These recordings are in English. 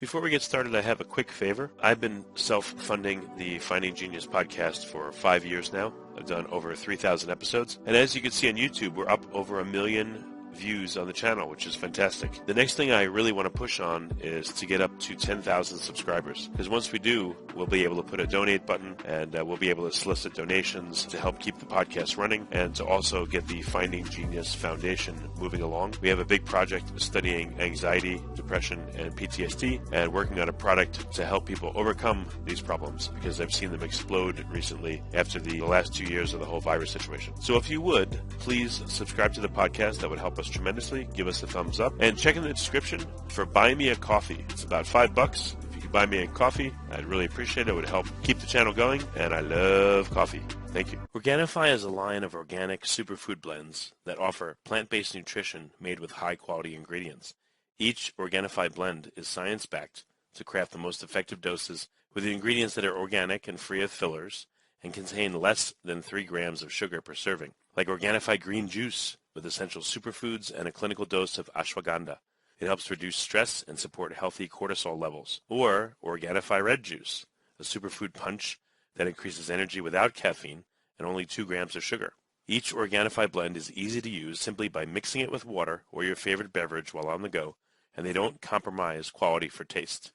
Before we get started, I have a quick favor. I've been self-funding the Finding Genius podcast for 5 years now. I've done over 3,000 episodes. And as you can see on YouTube, we're up over 1 million views on the channel, which is fantastic. The next thing I really want to push on is to get up to 10,000 subscribers. Because once we do, we'll be able to put a donate button and we'll be able to solicit donations to help keep the podcast running and to also get the Finding Genius Foundation moving along. We have a big project studying anxiety, depression, and PTSD and working on a product to help people overcome these problems because I've seen them explode recently after the last 2 years of the whole virus situation. So if you would, please subscribe to the podcast. That would help us tremendously. Give us a thumbs up and check in the description for Buy Me a Coffee. It's about $5. If you could buy me a coffee, I'd really appreciate it. It would help keep the channel going, and I love coffee. Thank you. Organifi is a line of organic superfood blends that offer plant-based nutrition made with high-quality ingredients. Each Organifi blend is science-backed to craft the most effective doses with the ingredients that are organic and free of fillers and contain less than 3 grams of sugar per serving, like Organifi green juice with essential superfoods and a clinical dose of ashwagandha. It helps reduce stress and support healthy cortisol levels. Or Organifi red juice, a superfood punch that increases energy without caffeine and only 2 grams of sugar. Each Organifi blend is easy to use simply by mixing it with water or your favorite beverage while on the go, and they don't compromise quality for taste.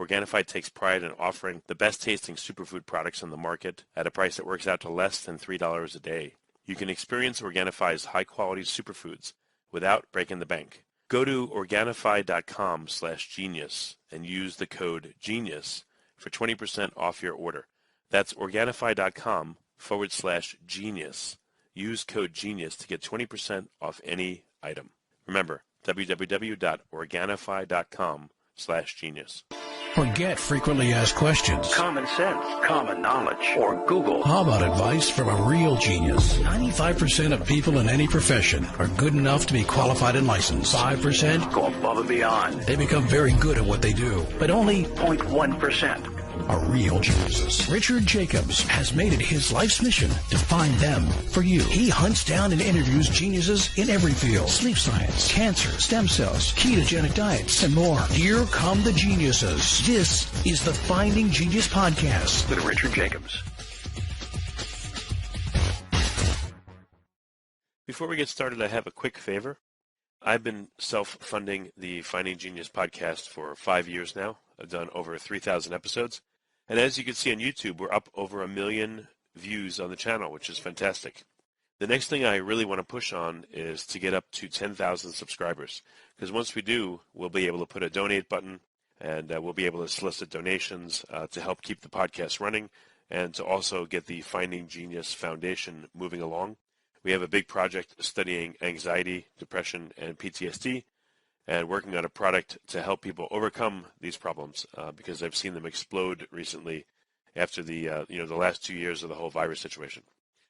Organifi takes pride in offering the best-tasting superfood products on the market at a price that works out to less than $3 a day. You can experience Organifi's high-quality superfoods without breaking the bank. Go to Organifi.com/genius and use the code GENIUS for 20% off your order. That's Organifi.com/genius. Use code GENIUS to get 20% off any item. Remember, www.Organifi.com/genius. Forget frequently asked questions. Common sense, common knowledge, or Google. How about advice from a real genius? 95% of people in any profession are good enough to be qualified and licensed. 5% go above and beyond. They become very good at what they do, but only 0.1% are real geniuses. Richard Jacobs has made it his life's mission to find them for you. He hunts down and interviews geniuses in every field: sleep science, cancer, stem cells, ketogenic diets, and more. Here come the geniuses. This is the Finding Genius Podcast with Richard Jacobs. Before we get started, I have a quick favor. I've been self-funding the Finding Genius podcast for 5 years now. I've done over 3,000 episodes. And as you can see on YouTube, we're up over 1 million views on the channel, which is fantastic. The next thing I really want to push on is to get up to 10,000 subscribers. Because once we do, we'll be able to put a donate button and we'll be able to solicit donations to help keep the podcast running and to also get the Finding Genius Foundation moving along. We have a big project studying anxiety, depression, and PTSD and working on a product to help people overcome these problems because I've seen them explode recently after the last 2 years of the whole virus situation.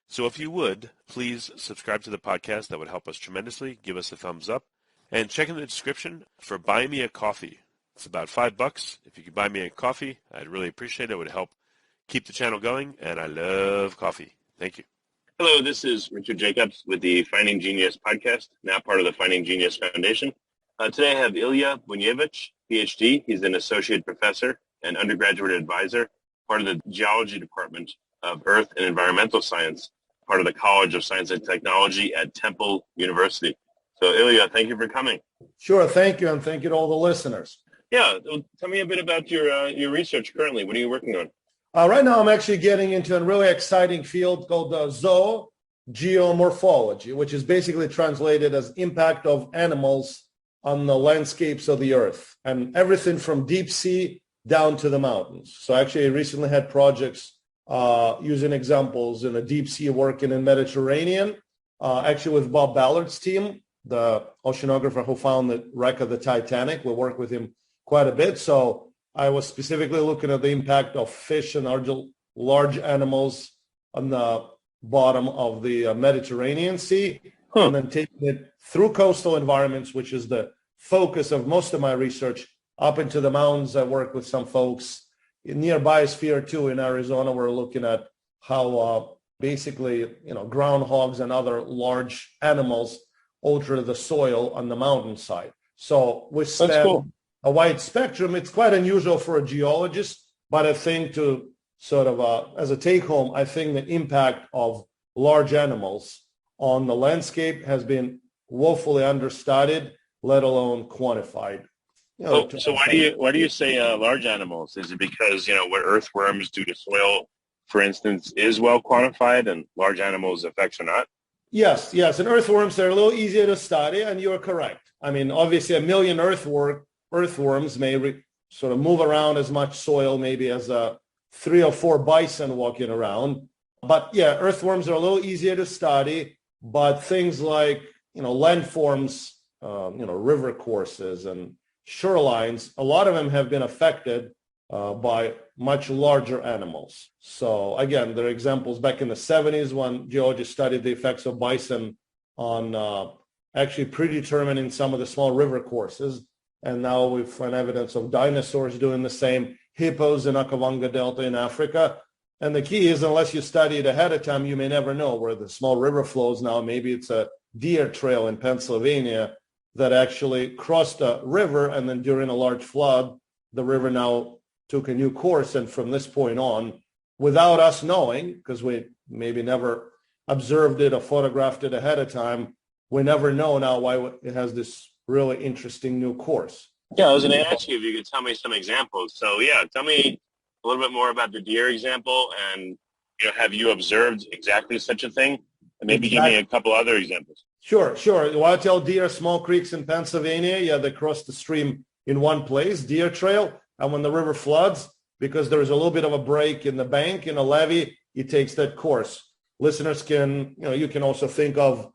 So if you would, please subscribe to the podcast. That would help us tremendously. Give us a thumbs up and check in the description for Buy Me a Coffee. It's about $5. If you could buy me a coffee, I'd really appreciate it. It would help keep the channel going, and I love coffee. Thank you. Hello, this is Richard Jacobs with the Finding Genius podcast, now part of the Finding Genius Foundation. Today I have Ilya Buynevich, PhD. He's an associate professor and undergraduate advisor, part of the geology department of Earth and Environmental Science, part of the College of Science and Technology at Temple University. So Ilya, thank you for coming. Sure, thank you, and thank you to all the listeners. Yeah, tell me a bit about your research currently. What are you working on? Right now I'm actually getting into a really exciting field called geomorphology, which is basically translated as impact of animals on the landscapes of the earth, and everything from deep sea down to the mountains. So actually I recently had projects using examples in the deep sea working in Mediterranean, actually with Bob Ballard's team, the oceanographer who found the wreck of the Titanic. We work with him quite a bit. So I was specifically looking at the impact of fish and large animals on the bottom of the Mediterranean Sea, and then taking it through coastal environments, which is the focus of most of my research, up into the mountains. I work with some folks in near Biosphere 2 in Arizona. We're looking at how basically, groundhogs and other large animals alter the soil on the mountainside. So we spend a wide spectrum. It's quite unusual for a geologist, but I think to sort of as a take home, I think the impact of large animals on the landscape has been woefully understudied, let alone quantified. So why do you say large animals? Is it because what earthworms do to soil, for instance, is well quantified, and large animals' effects are not? Yes. And earthworms are a little easier to study, and you're correct. I mean, obviously, a million earthworms may sort of move around as much soil maybe as 3 or 4 bison walking around. But yeah, earthworms are a little easier to study. But things like landforms, river courses and shorelines, a lot of them have been affected by much larger animals. So again, there are examples back in the 70s when geologists studied the effects of bison on actually predetermining some of the small river courses. And now we find evidence of dinosaurs doing the same, hippos in Okavango Delta in Africa. And the key is, unless you study it ahead of time, you may never know where the small river flows now. Maybe it's a deer trail in Pennsylvania that actually crossed a river, and then during a large flood, the river now took a new course. And from this point on, without us knowing, because we maybe never observed it or photographed it ahead of time, we never know now why it has this really interesting new course. Yeah, I was going to ask you if you could tell me some examples. So yeah, tell me a little bit more about the deer example, and have you observed exactly such a thing? And maybe give me a couple other examples. Sure. Whitetail deer, small creeks in Pennsylvania, yeah, they cross the stream in one place, deer trail. And when the river floods, because there's a little bit of a break in the bank, in a levee, it takes that course. Listeners can, you can also think of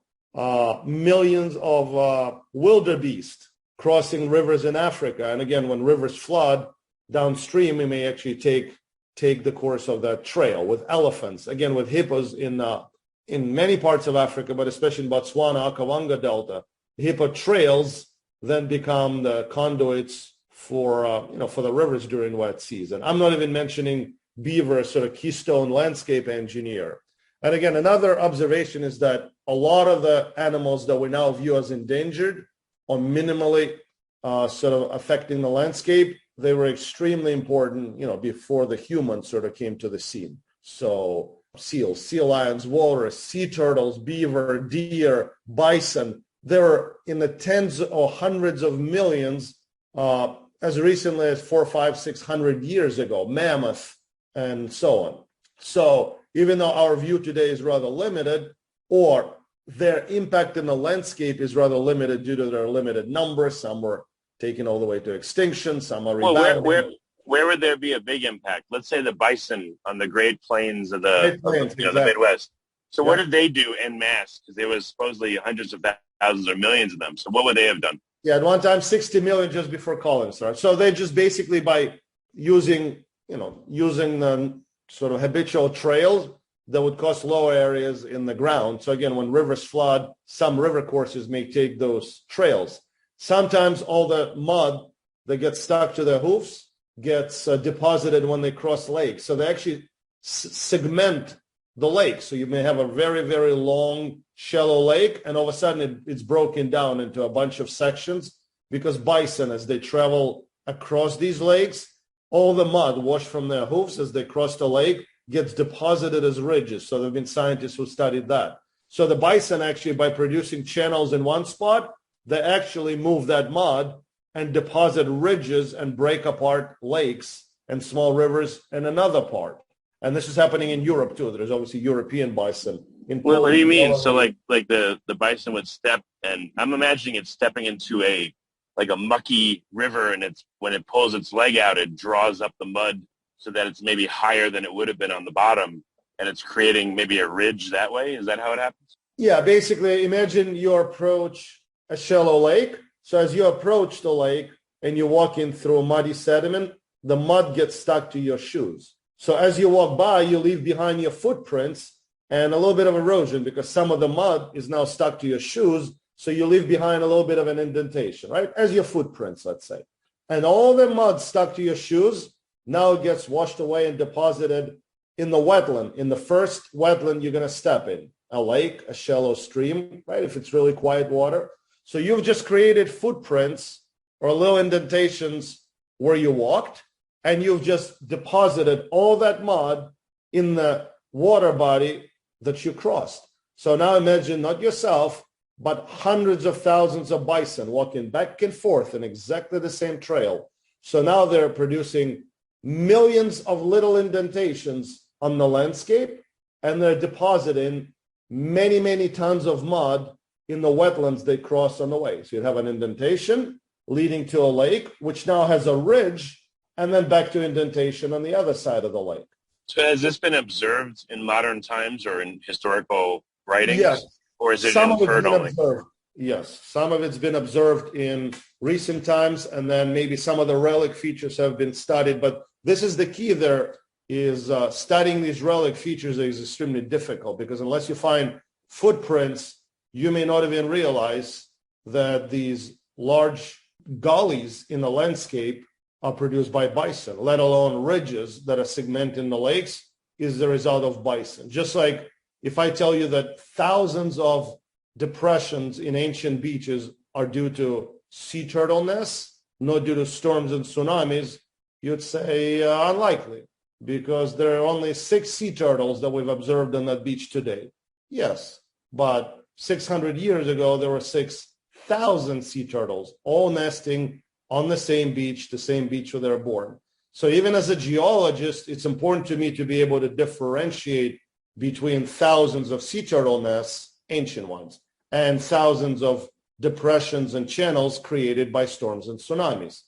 millions of wildebeest crossing rivers in Africa. And again, when rivers flood downstream, we may actually take the course of that trail. With elephants, again, with hippos in many parts of Africa, but especially in Botswana, Okavango Delta, hippo trails then become the conduits for the rivers during wet season. I'm not even mentioning beaver, sort of keystone landscape engineer. And again, another observation is that a lot of the animals that we now view as endangered or minimally sort of affecting the landscape, they were extremely important, before the humans sort of came to the scene. So seals, sea lions, walrus, sea turtles, beaver, deer, bison, they were in the tens or hundreds of millions as recently as 400, 500, 600 years ago, mammoth, and so on. So even though our view today is rather limited, or their impact in the landscape is rather limited due to their limited numbers, some were taken all the way to extinction, some are rebounding. Well, where would there be a big impact? Let's say the bison on the Great Plains of the Midwest. So what did they do en masse? Because there was supposedly hundreds of thousands or millions of them. So what would they have done? Yeah, at one time, 60 million just before Collins started. So they just basically by using the sort of habitual trails that would cross lower areas in the ground. So again, when rivers flood, some river courses may take those trails. Sometimes all the mud that gets stuck to their hoofs gets deposited when they cross lakes. So they actually segment the lake. So you may have a very, very long, shallow lake, and all of a sudden it's broken down into a bunch of sections because bison, as they travel across these lakes, all the mud washed from their hoofs as they cross the lake gets deposited as ridges. So there have been scientists who studied that. So the bison actually, by producing channels in one spot, they actually move that mud and deposit ridges and break apart lakes and small rivers in another part. And this is happening in Europe too. There's obviously European bison. What do you mean? So like the bison would step, and I'm imagining it's stepping into a mucky river, and when it pulls its leg out, it draws up the mud so that it's maybe higher than it would have been on the bottom, and it's creating maybe a ridge that way. Is that how it happens? Yeah, basically imagine you approach a shallow lake. So as you approach the lake and you walk in through muddy sediment, the mud gets stuck to your shoes. So as you walk by, you leave behind your footprints and a little bit of erosion because some of the mud is now stuck to your shoes. So you leave behind a little bit of an indentation, right? As your footprints, let's say. And all the mud stuck to your shoes now gets washed away and deposited in the wetland, in the first wetland you're going to step in, a lake, a shallow stream, right? If it's really quiet water. So you've just created footprints or little indentations where you walked, and you've just deposited all that mud in the water body that you crossed. So now imagine not yourself, but hundreds of thousands of bison walking back and forth in exactly the same trail. So now they're producing millions of little indentations on the landscape, and they're depositing many, many tons of mud in the wetlands they cross on the way. So you have an indentation leading to a lake, which now has a ridge, and then back to indentation on the other side of the lake. So has this been observed in modern times or in historical writings? Yes. Or is it Some of it's inferred been only? observed. Yes, some of it's been observed in recent times, and then maybe some of the relic features have been studied. But this is the key there, is studying these relic features is extremely difficult, because unless you find footprints, you may not even realize that these large gullies in the landscape are produced by bison, let alone ridges that are segmenting the lakes is the result of bison. Just like if I tell you that thousands of depressions in ancient beaches are due to sea turtle nests, not due to storms and tsunamis, you'd say unlikely, because there are only 6 sea turtles that we've observed on that beach today. Yes, but 600 years ago, there were 6,000 sea turtles, all nesting on the same beach where they were born. So even as a geologist, it's important to me to be able to differentiate between thousands of sea turtle nests, ancient ones, and thousands of depressions and channels created by storms and tsunamis.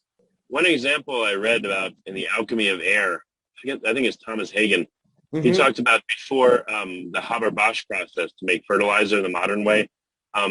One example I read about in The Alchemy of Air, I think it's Thomas Hagen. He talked about before the Haber-Bosch process to make fertilizer the modern way,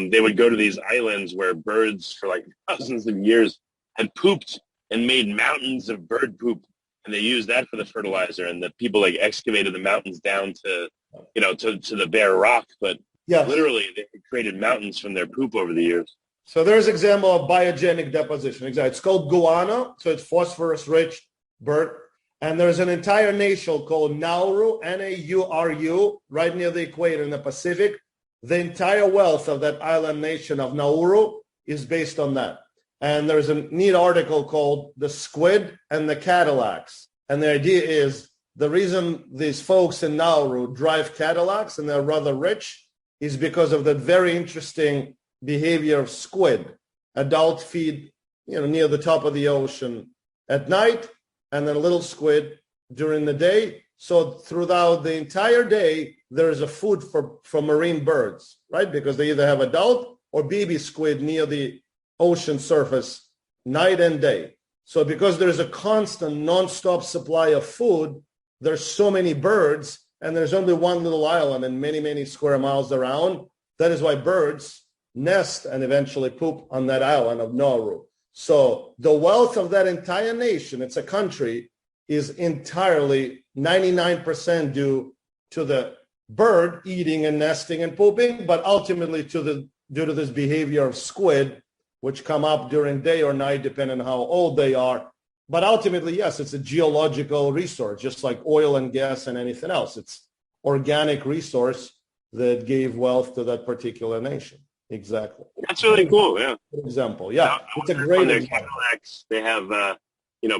they would go to these islands where birds for like thousands of years had pooped and made mountains of bird poop, and they used that for the fertilizer. And the people like excavated the mountains down to the bare rock, but literally they created mountains from their poop over the years. So there's an example of biogenic deposition. Exactly. It's called guano, so it's phosphorus-rich bird. And there's an entire nation called Nauru, Nauru, right near the equator in the Pacific. The entire wealth of that island nation of Nauru is based on that. And there's a neat article called The Squid and the Cadillacs. And the idea is the reason these folks in Nauru drive Cadillacs and they're rather rich is because of the very interesting behavior of squid. Adult feed, near the top of the ocean at night, and then little squid during the day. So throughout the entire day, there is a food for marine birds, right? Because they either have adult or baby squid near the ocean surface night and day. So because there's a constant nonstop supply of food, there's so many birds, and there's only one little island and many, many square miles around. That is why birds nest and eventually poop on that island of Nauru. So the wealth of that entire nation, it's a country, is entirely 99% due to the bird eating and nesting and pooping, but ultimately due to this behavior of squid, which come up during day or night, depending on how old they are. But ultimately, yes, it's a geological resource, just like oil and gas and anything else. It's organic resource that gave wealth to that particular nation. Exactly. That's really cool. Yeah. Good example. Yeah. It's a great example. Cadillacs, they have,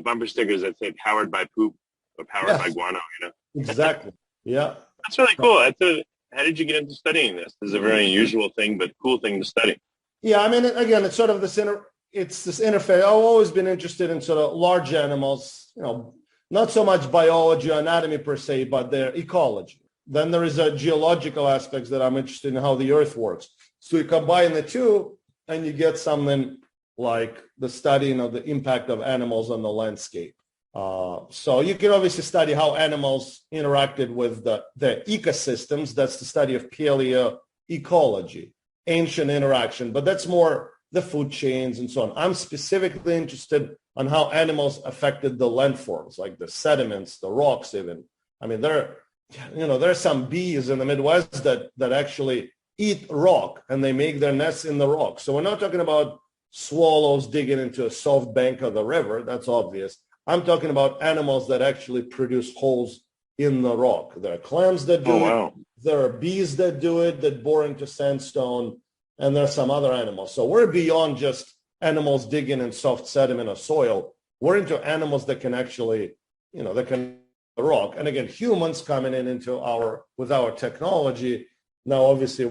bumper stickers that say powered by poop or powered by guano, Exactly. Yeah. That's really cool. How did you get into studying this? This is a very unusual thing, but cool thing to study. Yeah. I mean, again, it's sort of this interface. I've always been interested in sort of large animals, not so much biology or anatomy per se, but their ecology. Then there is a geological aspects that I'm interested in how the earth works. So you combine the two and you get something like the studying of the impact of animals on the landscape. So you can obviously study how animals interacted with the ecosystems. That's the study of paleoecology, ancient interaction, but that's more the food chains and so on. I'm specifically interested on how animals affected the landforms, like the sediments, the rocks even. I mean, there are some bees in the Midwest that actually eat rock, and they make their nests in the rock. So we're not talking about swallows digging into a soft bank of the river. That's obvious. I'm talking about animals that actually produce holes in the rock. There are clams that do it. There are bees that do it, that bore into sandstone, and there are some other animals. So we're beyond just animals digging in soft sediment or soil. We're into animals that can actually, that can rock. And again, humans coming with our technology, now obviously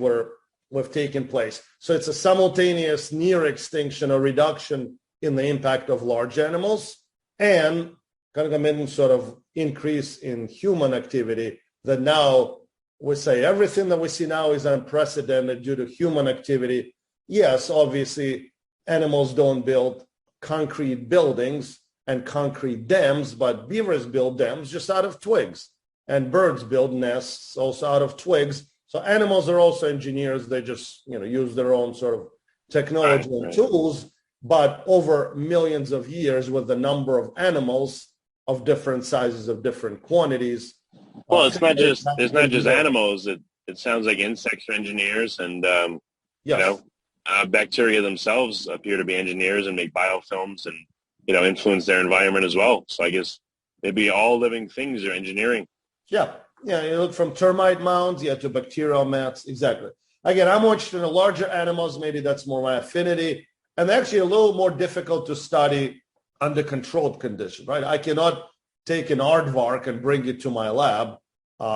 we've taken place. So it's a simultaneous near extinction or reduction in the impact of large animals and concomitant sort of increase in human activity that now we say everything that we see now is unprecedented due to human activity. Yes, obviously animals don't build concrete buildings and concrete dams, but beavers build dams just out of twigs, and birds build nests also out of twigs. So animals are also engineers. They just, use their own sort of technology and tools, but over millions of years with the number of animals of different sizes, of different quantities. Well, it's not just animals. It sounds like insects are engineers, and yes. Bacteria themselves appear to be engineers and make biofilms and influence their environment as well. So I guess maybe all living things are engineering. Yeah. You look from termite mounds, to bacterial mats. Exactly. Again, I'm more interested in the larger animals. Maybe that's more my affinity, and actually a little more difficult to study under controlled conditions. Right? I cannot take an aardvark and bring it to my lab.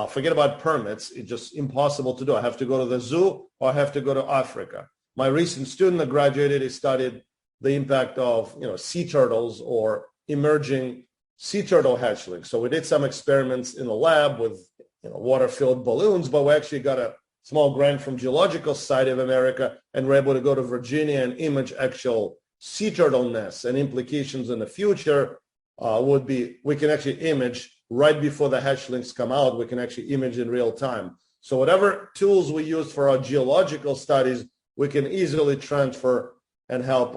Forget about permits. It's just impossible to do. I have to go to the zoo or I have to go to Africa. My recent student that graduated, he studied the impact of sea turtles or emerging sea turtle hatchlings. So we did some experiments in the lab with water-filled balloons, but we actually got a small grant from Geological Society of America, and we're able to go to Virginia and image actual sea turtle nests. And implications in the future would be we can actually image right before the hatchlings come out. We can actually image in real time. So whatever tools we use for our geological studies, we can easily transfer and help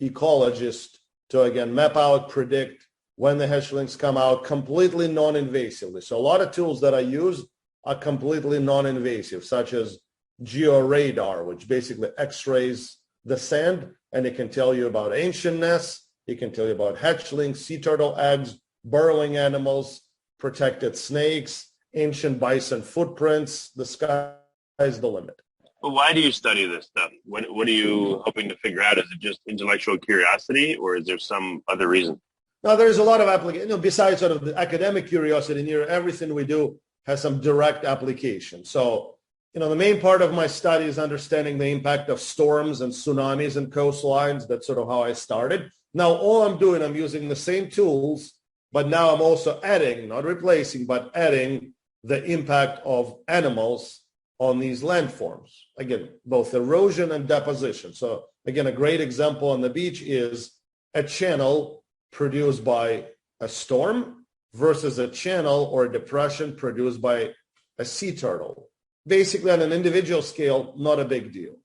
ecologists to, again, map out, predict when the hatchlings come out completely non-invasively. So a lot of tools that I use are completely non-invasive, such as georadar, which basically x-rays the sand, and it can tell you about ancient nests. It can tell you about hatchlings, sea turtle eggs, burrowing animals, protected snakes, ancient bison footprints. The sky is the limit. Well, why do you study this stuff? What are you hoping to figure out? Is it just intellectual curiosity, or is there some other reason? Now, there's a lot of application. Besides sort of the academic curiosity, near everything we do has some direct application. So, the main part of my study is understanding the impact of storms and tsunamis and coastlines. That's sort of how I started. Now, all I'm doing, I'm using the same tools, but now I'm also adding, not replacing, but adding the impact of animals on these landforms. Again, both erosion and deposition. So again, a great example on the beach is a channel produced by a storm versus a channel or a depression produced by a sea turtle. Basically, on an individual scale, not a big deal.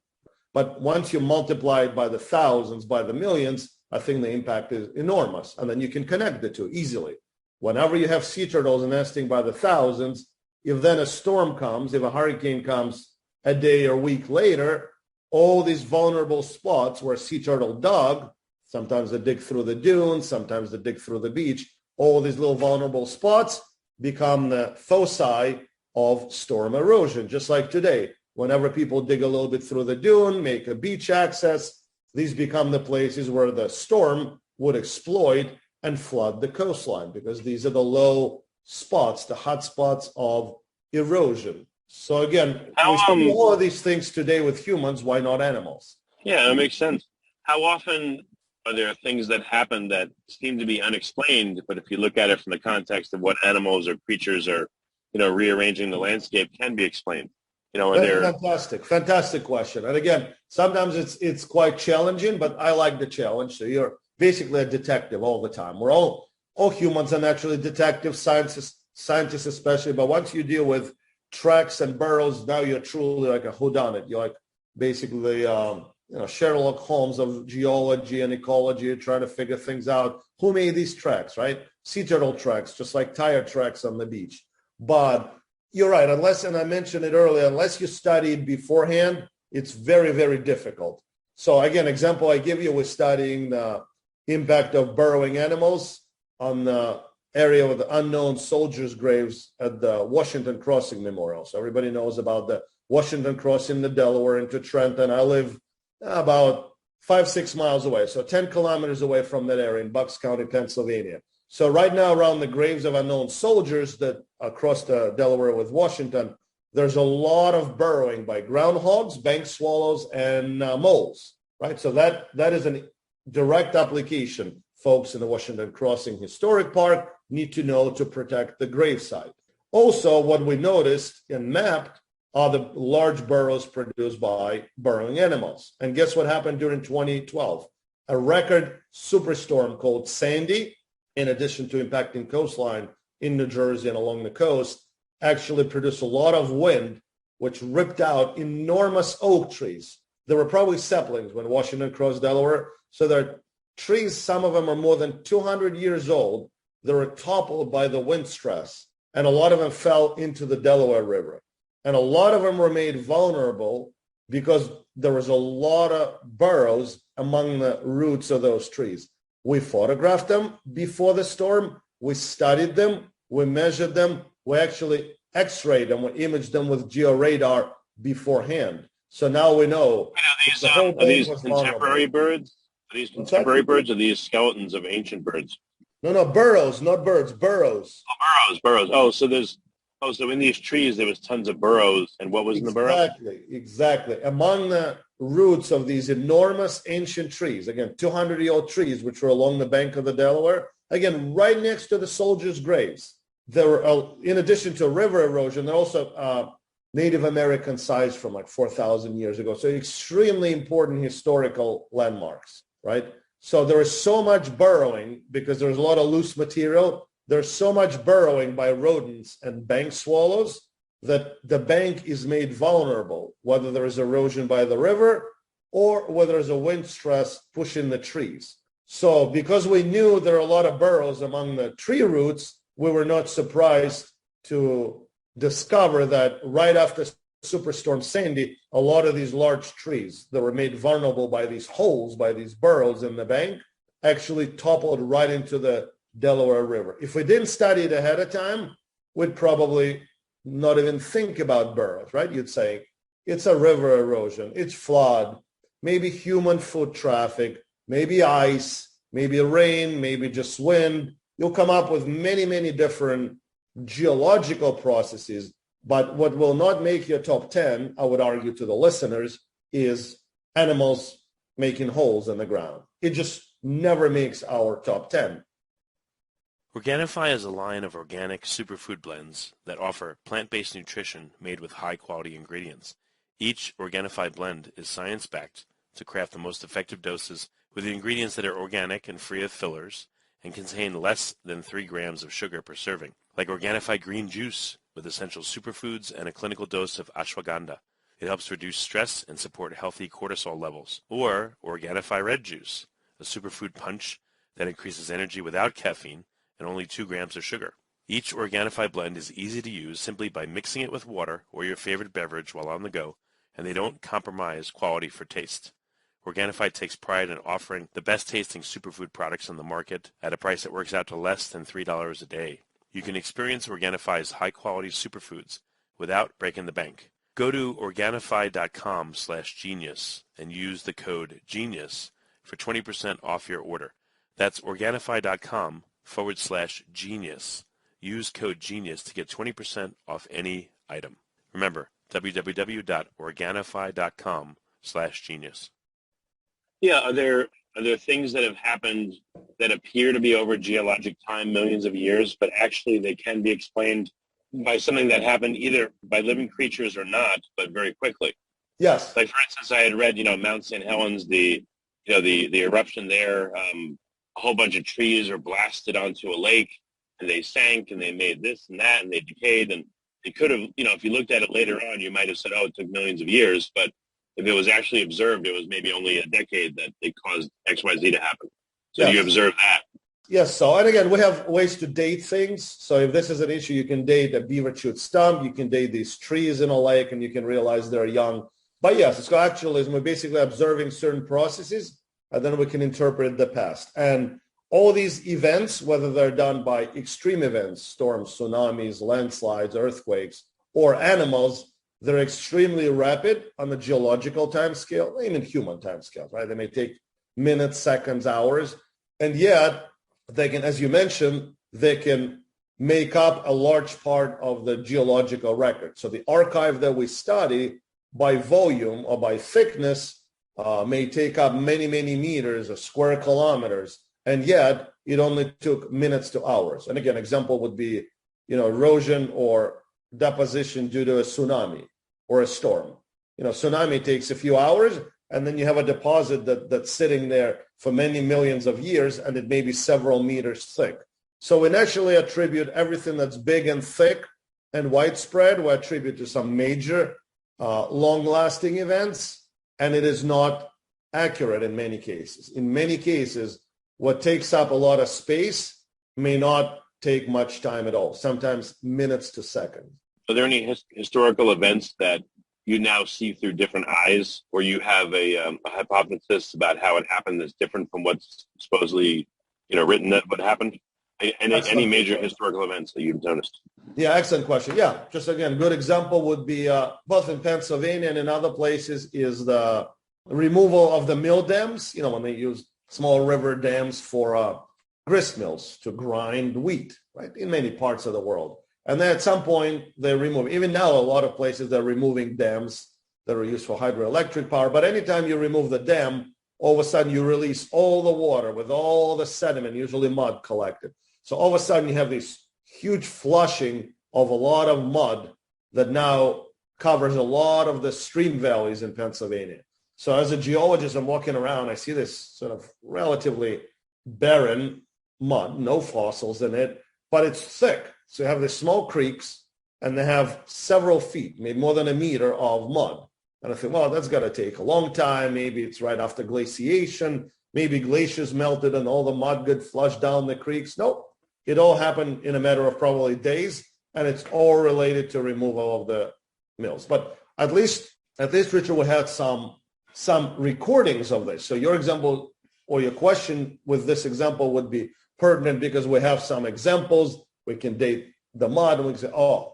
But once you multiply it by the thousands, by the millions, I think the impact is enormous. And then you can connect the two easily. Whenever you have sea turtles nesting by the thousands, if then a storm comes, if a hurricane comes a day or week later, all these vulnerable spots where sea turtle dug, sometimes they dig through the dunes, sometimes they dig through the beach, all these little vulnerable spots become the foci of storm erosion, just like today. Whenever people dig a little bit through the dune, make a beach access, these become the places where the storm would exploit and flood the coastline, because these are the low spots, the hot spots of erosion. So again, we see all of these things today with humans. Why not animals? Yeah, that makes sense. How often are there things that happen that seem to be unexplained, but if you look at it from the context of what animals or creatures are, rearranging the landscape, can be explained? Fantastic question. And again, sometimes it's quite challenging, but I like the challenge. So you're basically a detective all the time. We're all humans are naturally detectives, scientists especially. But once you deal with tracks and burrows, now you're truly like a whodunit. You're like basically Sherlock Holmes of geology and ecology. You're trying to figure things out. Who made these tracks, right? Sea turtle tracks, just like tire tracks on the beach. But you're right. And I mentioned it earlier, unless you studied beforehand, it's very, very difficult. So again, example I give you was studying the impact of burrowing animals on the area with the unknown soldiers' graves at the Washington Crossing Memorial. So everybody knows about the Washington Crossing, the Delaware into Trenton. I live about 5-6 miles away, so 10 kilometers away from that area in Bucks County, Pennsylvania. So right now around the graves of unknown soldiers that across the Delaware with Washington, there's a lot of burrowing by groundhogs, bank swallows, and moles, right? So that is a direct application folks in the Washington Crossing Historic Park need to know to protect the gravesite. Also, what we noticed and mapped are the large burrows produced by burrowing animals. And guess what happened during 2012? A record superstorm called Sandy, in addition to impacting coastline in New Jersey and along the coast, actually produced a lot of wind, which ripped out enormous oak trees. There were probably saplings when Washington crossed Delaware. So there are trees, some of them are more than 200 years old. They were toppled by the wind stress, and a lot of them fell into the Delaware River. And a lot of them were made vulnerable because there was a lot of burrows among the roots of those trees. We photographed them before the storm. We studied them. We measured them. We actually x-rayed them. We imaged them with georadar beforehand. So now we know. Are these contemporary birds? Are these contemporary birds or these skeletons of ancient birds? No, burrows, not birds, burrows. Oh, burrows. So in these trees, there was tons of burrows. And what was in the burrows? Exactly. Among the roots of these enormous ancient trees, again, 200-year-old trees, which were along the bank of the Delaware, again, right next to the soldiers' graves. There were, in addition to river erosion, there are also Native American sites from like 4,000 years ago. So extremely important historical landmarks, right? So there is so much burrowing because there's a lot of loose material. There's so much burrowing by rodents and bank swallows that the bank is made vulnerable, whether there is erosion by the river or whether there's a wind stress pushing the trees. So because we knew there are a lot of burrows among the tree roots, we were not surprised to discover that right after Superstorm Sandy, a lot of these large trees that were made vulnerable by these holes, by these burrows in the bank, actually toppled right into the Delaware River. If we didn't study it ahead of time, we'd probably not even think about burrows, right? You'd say, it's a river erosion, it's flood, maybe human foot traffic, maybe ice, maybe rain, maybe just wind. You'll come up with many, many different geological processes. But what will not make your top 10, I would argue to the listeners, is animals making holes in the ground. It just never makes our top 10. Organifi is a line of organic superfood blends that offer plant-based nutrition made with high-quality ingredients. Each Organifi blend is science-backed to craft the most effective doses with the ingredients that are organic and free of fillers and contain less than 3 grams of sugar per serving, like Organifi green juice with essential superfoods and a clinical dose of ashwagandha. It helps reduce stress and support healthy cortisol levels. Or Organifi red juice, a superfood punch that increases energy without caffeine and only 2 grams of sugar. Each Organifi blend is easy to use simply by mixing it with water or your favorite beverage while on the go, and they don't compromise quality for taste. Organifi takes pride in offering the best-tasting superfood products on the market at a price that works out to less than $3 a day. You can experience Organifi's high-quality superfoods without breaking the bank. Go to Organifi.com/genius and use the code GENIUS for 20% off your order. That's Organifi.com/genius. Use code GENIUS to get 20% off any item. Remember, www.Organifi.com/genius. Yeah, are there things that have happened that appear to be over geologic time, millions of years, but actually they can be explained by something that happened either by living creatures or not, but very quickly? Yes. Like, for instance, I had read, Mount St. Helens, the eruption there, a whole bunch of trees are blasted onto a lake, and they sank, and they made this and that, and they decayed, and it could have, if you looked at it later on, you might have said, oh, it took millions of years, but if it was actually observed, it was maybe only a decade that it caused X, Y, Z to happen. So yes. You observe that. Yes. So, and again, we have ways to date things. So if this is an issue, you can date a beaver chewed stump, you can date these trees in a lake, and you can realize they're young. But yes, it's called actualism. We're basically observing certain processes, and then we can interpret the past. And all these events, whether they're done by extreme events, storms, tsunamis, landslides, earthquakes, or animals, they're extremely rapid on the geological time scale, even human time scale, right? They may take minutes, seconds, hours, and yet they can, as you mentioned, they can make up a large part of the geological record. So the archive that we study by volume or by thickness may take up many, many meters or square kilometers, and yet it only took minutes to hours. And again, example would be, erosion or deposition due to a tsunami or a storm. Tsunami takes a few hours, and then you have a deposit that's sitting there for many millions of years, and it may be several meters thick. So we naturally attribute everything that's big and thick and widespread, we attribute to some major long-lasting events, and it is not accurate in many cases. In many cases, what takes up a lot of space may not take much time at all, sometimes minutes to seconds. Are there any historical events that you now see through different eyes, or you have a hypothesis about how it happened that's different from what's supposedly written that what happened? Any major historical events that you've noticed? Yeah, excellent question. Yeah, just again, good example would be both in Pennsylvania and in other places is the removal of the mill dams, when they use small river dams for grist mills to grind wheat, right, in many parts of the world. And then at some point they remove, even now a lot of places they're removing dams that are used for hydroelectric power. But anytime you remove the dam, all of a sudden you release all the water with all the sediment, usually mud collected. So all of a sudden you have this huge flushing of a lot of mud that now covers a lot of the stream valleys in Pennsylvania. So as a geologist, I'm walking around, I see this sort of relatively barren mud, no fossils in it, but it's thick. So you have these small creeks, and they have several feet, maybe more than a meter of mud. And I think, well, that's got to take a long time. Maybe it's right after glaciation. Maybe glaciers melted and all the mud got flushed down the creeks. Nope. It all happened in a matter of probably days, and it's all related to removal of the mills. But at least Richard, we had some recordings of this. So your example or your question with this example would be pertinent because we have some examples. We can date the mud, and we can say,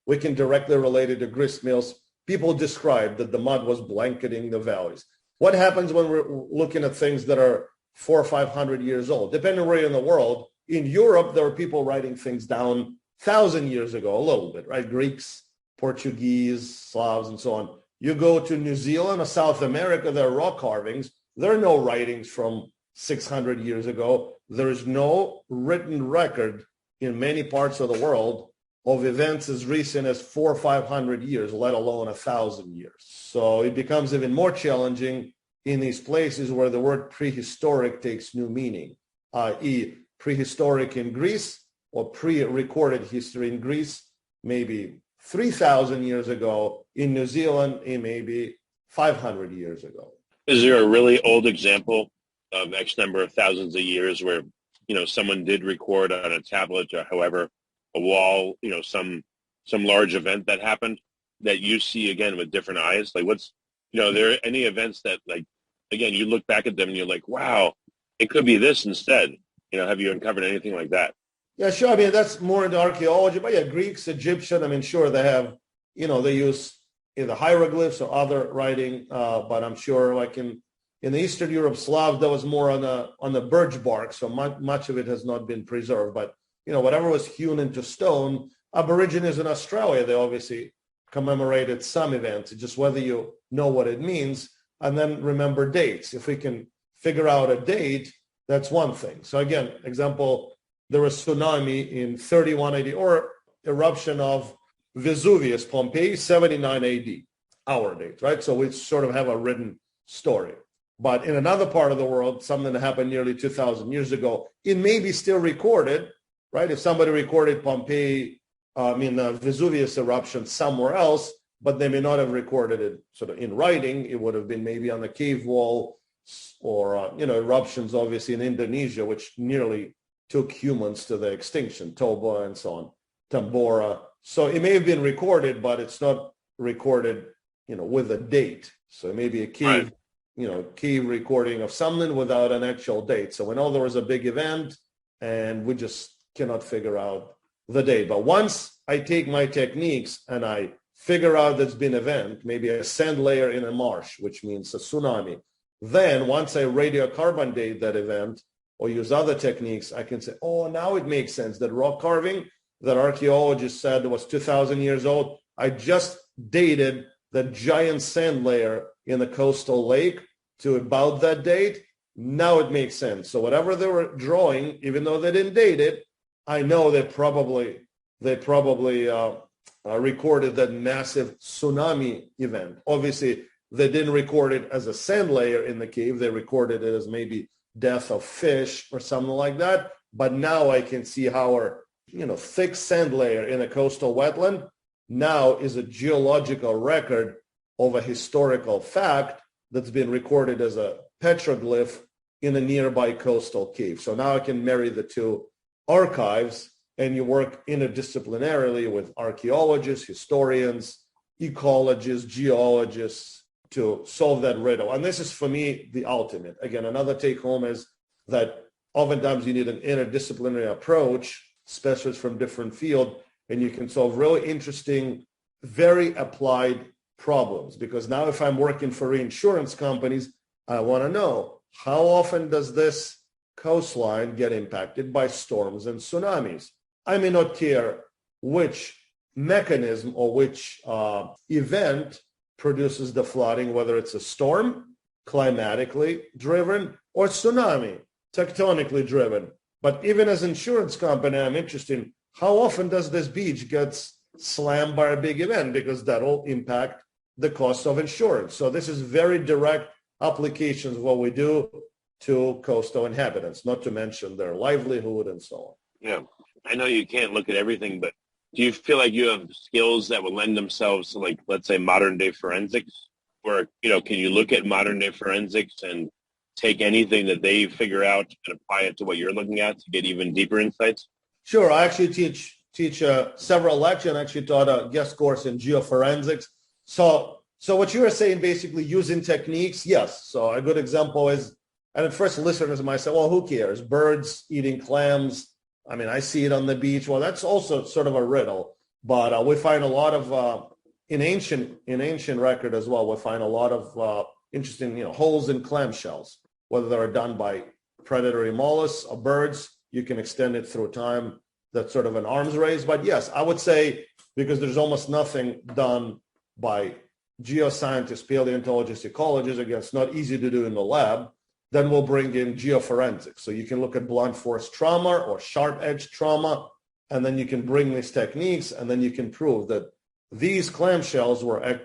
we can directly relate it to grist mills. People described that the mud was blanketing the valleys. What happens when we're looking at things that are 400 or 500 years old? Depending on where you're in the world, in Europe, there were people writing things down 1,000 years ago, a little bit, right? Greeks, Portuguese, Slavs, and so on. You go to New Zealand or South America, there are rock carvings. There are no writings from 600 years ago. There is no written record in many parts of the world of events as recent as 400 or 500 years, let alone 1,000 years. So it becomes even more challenging in these places where the word prehistoric takes new meaning, i.e. prehistoric in Greece or pre-recorded history in Greece, maybe 3,000 years ago. In New Zealand, it may be 500 years ago. Is there a really old example of X number of thousands of years where, someone did record on a tablet or however, a wall, some large event that happened that you see again with different eyes? Like are there any events that, like, again, you look back at them and you're like, wow, it could be this instead? Have you uncovered anything like that? Yeah, sure. I mean, that's more into archaeology, but yeah, Greeks, Egyptian, I mean, sure, they have, they use either hieroglyphs or other writing, but I'm sure like in the Eastern Europe, Slav, that was more on the birch bark, so much of it has not been preserved. But, whatever was hewn into stone, Aborigines in Australia, they obviously commemorated some events, just whether you know what it means, and then remember dates. If we can figure out a date, that's one thing. So again, example, there was tsunami in 31 AD, or eruption of Vesuvius, Pompeii, 79 AD, our date, right? So we sort of have a written story. But in another part of the world, something that happened nearly 2,000 years ago, it may be still recorded, right? If somebody recorded Pompeii, Vesuvius eruption somewhere else, but they may not have recorded it sort of in writing. It would have been maybe on the cave wall or, eruptions obviously in Indonesia, which nearly took humans to the extinction, Toba and so on, Tambora. So it may have been recorded, but it's not recorded, with a date. So it may be a cave, cave recording of something without an actual date. So we know there was a big event and we just cannot figure out the date. But once I take my techniques and I figure out there's been an event, maybe a sand layer in a marsh, which means a tsunami. Then once I radiocarbon date that event or use other techniques, I can say, oh, now it makes sense that rock carving that archaeologists said was 2,000 years old. I just dated the giant sand layer in the coastal lake to about that date. Now it makes sense. So whatever they were drawing, even though they didn't date it, I know they probably recorded that massive tsunami event. Obviously, they didn't record it as a sand layer in the cave. They recorded it as maybe death of fish or something like that. But now I can see how our thick sand layer in a coastal wetland now is a geological record of a historical fact that's been recorded as a petroglyph in a nearby coastal cave. So now I can marry the two archives, and you work interdisciplinarily with archaeologists, historians, ecologists, geologists to solve that riddle. And this is, for me, the ultimate. Again, another take home is that oftentimes you need an interdisciplinary approach, specialists from different fields, and you can solve really interesting, very applied problems. Because now if I'm working for reinsurance companies, I want to know, how often does this coastline get impacted by storms and tsunamis? I may not care which mechanism or which event produces the flooding, whether it's a storm, climatically driven, or tsunami, tectonically driven. But even as an insurance company, I'm interested in how often does this beach get slammed by a big event, because that'll impact the cost of insurance. So this is very direct applications of what we do to coastal inhabitants, not to mention their livelihood and so on. Yeah, I know you can't look at everything, but do you feel like you have skills that would lend themselves to, like, let's say, modern day forensics? Or, can you look at modern day forensics and take anything that they figure out and apply it to what you're looking at to get even deeper insights? Sure. I actually teach several lectures, and actually taught a guest course in geoforensics. So what you are saying, basically using techniques, yes. So a good example is, and at first listeners might say, well, who cares? Birds eating clams. I mean, I see it on the beach. Well, that's also sort of a riddle. But we find a lot of, in ancient record as well, we find a lot of interesting, holes in clamshells, whether they're done by predatory mollusks or birds. You can extend it through time. That's sort of an arms race. But yes, I would say, because there's almost nothing done by geoscientists, paleontologists, ecologists, again, it's not easy to do in the lab, then we'll bring in geoforensics. So you can look at blunt force trauma or sharp edge trauma, and then you can bring these techniques, and then you can prove that these clamshells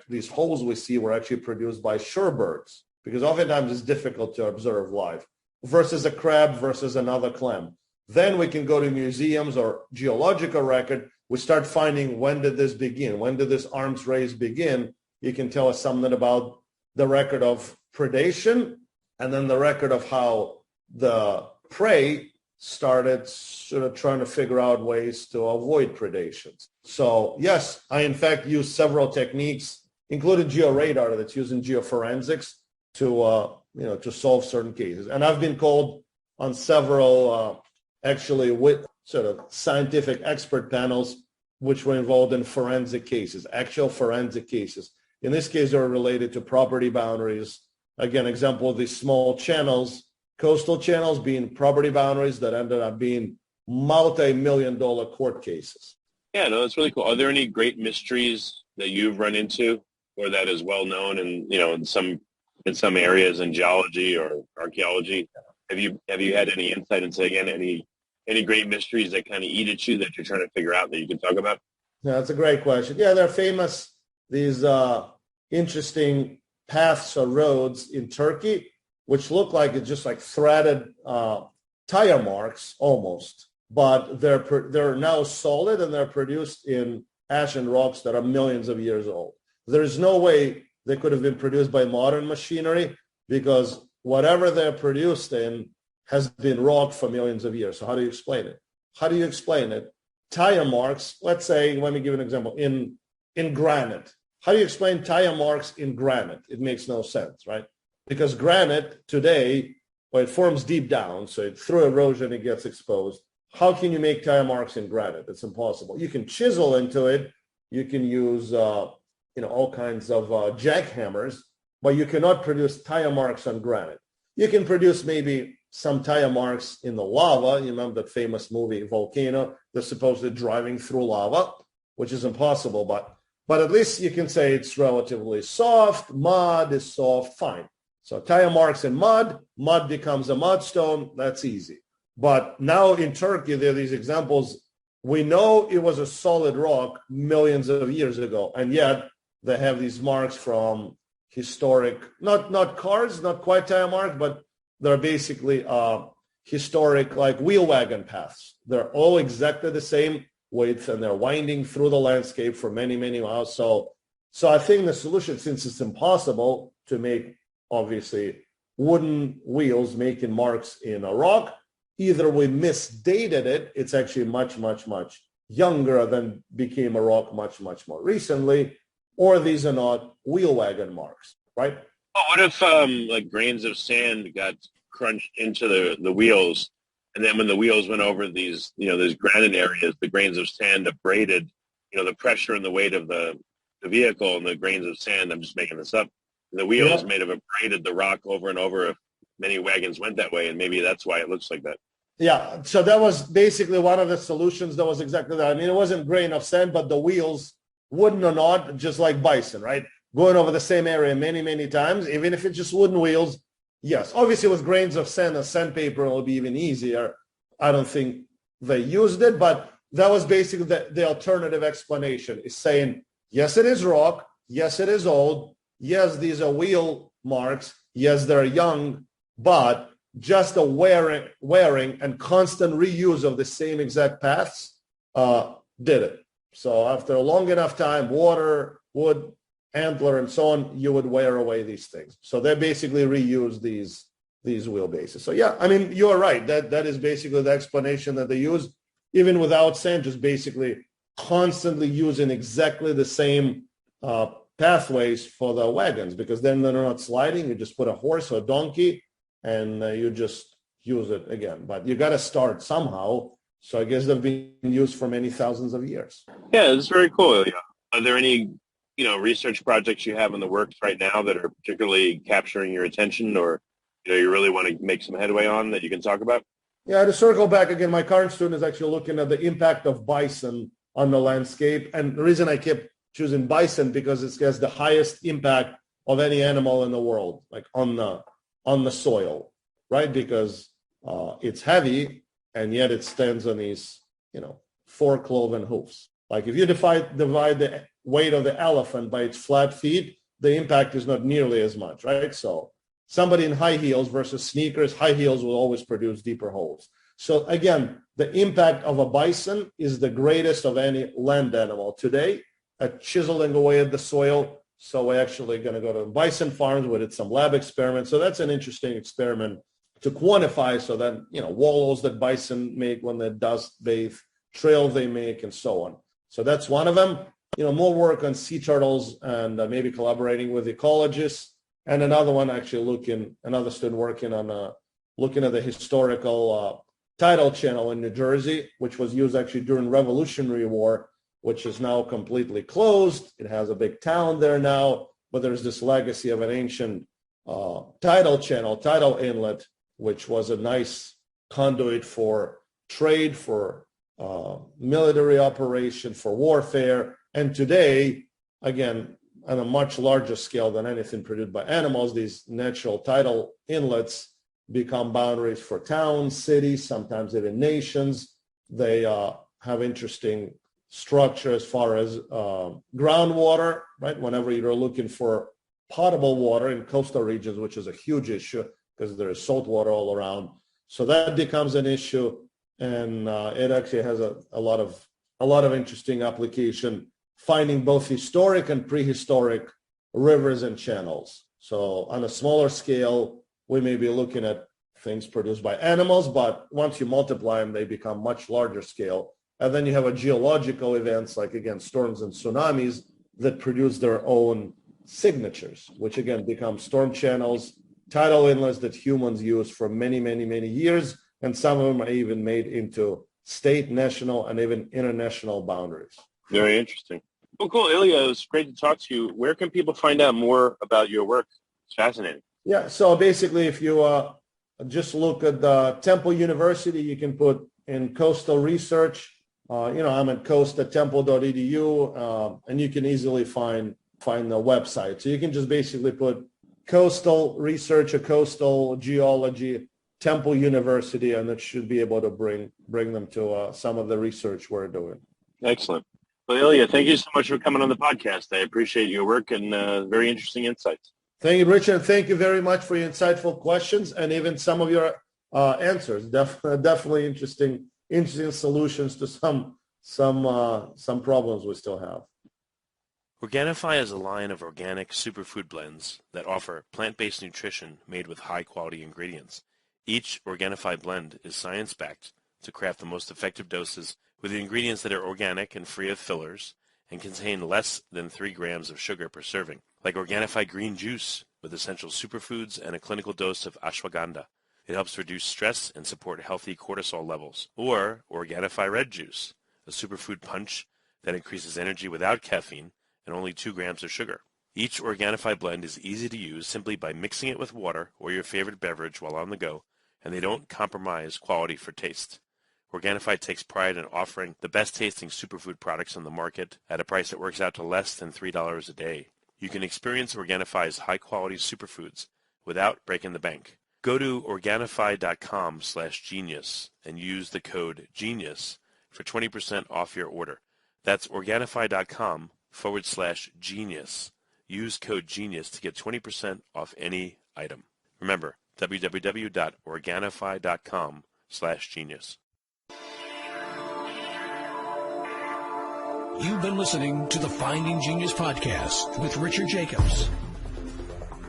these holes we see were actually produced by shorebirds, because oftentimes it's difficult to observe live, versus a crab versus another clam. Then we can go to museums or geological record. We start finding, when did this begin? When did this arms race begin? You can tell us something about the record of predation, and then the record of how the prey started sort of trying to figure out ways to avoid predations. So yes, I in fact use several techniques, including georadar that's used in geoforensics to solve certain cases. And I've been called on several actually with sort of scientific expert panels, which were involved in forensic cases, actual forensic cases. In this case, they were related to property boundaries. Again, example of these small channels, coastal channels being property boundaries that ended up being multi-million-dollar court cases. Yeah, no, that's really cool. Are there any great mysteries that you've run into, or that is well known in some areas in geology or archaeology? Have you had any insight into, again, any great mysteries that kind of eat at you that you're trying to figure out that you can talk about? Yeah, that's a great question. Yeah, they're famous, these interesting paths or roads in Turkey, which look like it's just like threaded tire marks almost, but they're now solid, and they're produced in ash and rocks that are millions of years old. There is no way they could have been produced by modern machinery, because whatever they're produced in has been rock for millions of years. So how do you explain it? How do you explain it? Tire marks, let's say, let me give an example, in granite. How do you explain tire marks in granite? It makes no sense, right? Because granite today, well, it forms deep down, so through erosion, it gets exposed. How can you make tire marks in granite? It's impossible. You can chisel into it. You can use all kinds of jackhammers, but you cannot produce tire marks on granite. You can produce maybe some tire marks in the lava. You remember that famous movie, Volcano? They're supposedly driving through lava, which is impossible, but at least you can say it's relatively soft. Mud is soft, fine. So tire marks in mud becomes a mudstone. That's easy. But now in Turkey, there are these examples. We know it was a solid rock millions of years ago, and yet they have these marks from historic, not cars, not quite tire marks, but they're basically historic, like wheel wagon paths. They're all exactly the same width, and they're winding through the landscape for many, many miles. So I think the solution, since it's impossible to make, obviously, wooden wheels making marks in a rock, either we misdated it, it's actually much, much, much younger than became a rock much, much more recently, or these are not wheel wagon marks, right? Oh, what if like grains of sand got crunched into the wheels, and then when the wheels went over these, these granite areas, the grains of sand abraded, the pressure and the weight of the vehicle and the grains of sand, I'm just making this up, the wheels may have abraded the rock over and over if many wagons went that way, and maybe that's why it looks like that. Yeah, so that was basically one of the solutions. That was exactly that. I mean, it wasn't grain of sand, but the wheels, wooden or not, just like bison, right? Going over the same area many, many times, even if it's just wooden wheels. Yes, obviously with grains of sand and sandpaper, it will be even easier. I don't think they used it, but that was basically the alternative explanation, is saying, yes, it is rock. Yes, it is old. Yes, these are wheel marks. Yes, they're young, but just the wearing and constant reuse of the same exact paths did it. So after a long enough time, water, wood, antler, and so on, you would wear away these things. So they basically reuse these wheelbases. So yeah, I mean, you're right. That is basically the explanation that they use, even without sand, just basically constantly using exactly the same pathways for the wagons, because then they're not sliding. You just put a horse or a donkey and you just use it again. But you got to start somehow. So I guess they've been used for many thousands of years. Yeah, it's very cool. Yeah. Are there any, research projects you have in the works right now that are particularly capturing your attention, or, you really want to make some headway on that you can talk about? Yeah, to circle back again, my current student is actually looking at the impact of bison on the landscape. And the reason I kept choosing bison, because it has the highest impact of any animal in the world, like on the soil, right? Because it's heavy, and yet it stands on these, 4 cloven hoofs. Like if you divide the weight of the elephant by its flat feet, the impact is not nearly as much, right? So somebody in high heels versus sneakers, high heels will always produce deeper holes. So again, the impact of a bison is the greatest of any land animal today at chiseling away at the soil. So we're actually going to go to bison farms. We did some lab experiments. So that's an interesting experiment to quantify, so that, wallows that bison make when they dust bathe, trails they make, and so on. So that's one of them. More work on sea turtles and maybe collaborating with ecologists. And another one actually another student working on looking at the historical tidal channel in New Jersey, which was used actually during Revolutionary War, which is now completely closed. It has a big town there now, but there's this legacy of an ancient tidal channel, tidal inlet, which was a nice conduit for trade, for military operation, for warfare. And today, again, on a much larger scale than anything produced by animals, these natural tidal inlets become boundaries for towns, cities, sometimes even nations. They have interesting structure as far as groundwater, right? Whenever you're looking for potable water in coastal regions, which is a huge issue because there is salt water all around. So that becomes an issue, and it actually has a lot of interesting application, finding both historic and prehistoric rivers and channels. So on a smaller scale, we may be looking at things produced by animals, but once you multiply them, they become much larger scale. And then you have a geological events like, again, storms and tsunamis that produce their own signatures, which again become storm channels, tidal inlets that humans use for many, many, many years. And some of them are even made into state, national, and even international boundaries. Very interesting. Well, cool. Ilya, it was great to talk to you. Where can people find out more about your work? It's fascinating. Yeah, so basically, if you just look at the Temple University, you can put in coastal research. I'm at coast@temple.edu, and you can easily find the website. So you can just basically put coastal research or coastal geology, Temple University, and it should be able to bring them to some of the research we're doing. Excellent. Well, Ilya, thank you so much for coming on the podcast. I appreciate your work and very interesting insights. Thank you, Richard. And thank you very much for your insightful questions and even some of your answers. Definitely interesting solutions to some problems we still have. Organifi is a line of organic superfood blends that offer plant-based nutrition made with high-quality ingredients. Each Organifi blend is science-backed to craft the most effective doses with the ingredients that are organic and free of fillers and contain less than 3 grams of sugar per serving, like Organifi green juice with essential superfoods and a clinical dose of ashwagandha. It helps reduce stress and support healthy cortisol levels. Or Organifi red juice, a superfood punch that increases energy without caffeine and only 2 grams of sugar. Each Organifi blend is easy to use simply by mixing it with water or your favorite beverage while on the go, and they don't compromise quality for taste. Organifi takes pride in offering the best-tasting superfood products on the market at a price that works out to less than $3 a day. You can experience Organifi's high-quality superfoods without breaking the bank. Go to Organifi.com/genius and use the code GENIUS for 20% off your order. That's Organifi.com/genius. Use code GENIUS to get 20% off any item. Remember, www.Organifi.com/genius. You've been listening to the Finding Genius podcast with Richard Jacobs.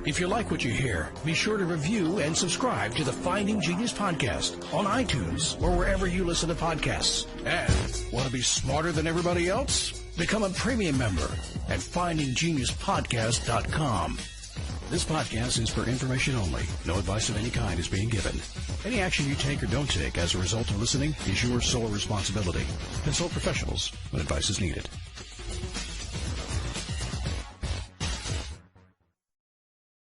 If you like what you hear, be sure to review and subscribe to the Finding Genius podcast on iTunes or wherever you listen to podcasts. And want to be smarter than everybody else? Become a premium member at findinggeniuspodcast.com. This podcast is for information only. No advice of any kind is being given. Any action you take or don't take as a result of listening is your sole responsibility. Consult professionals when advice is needed.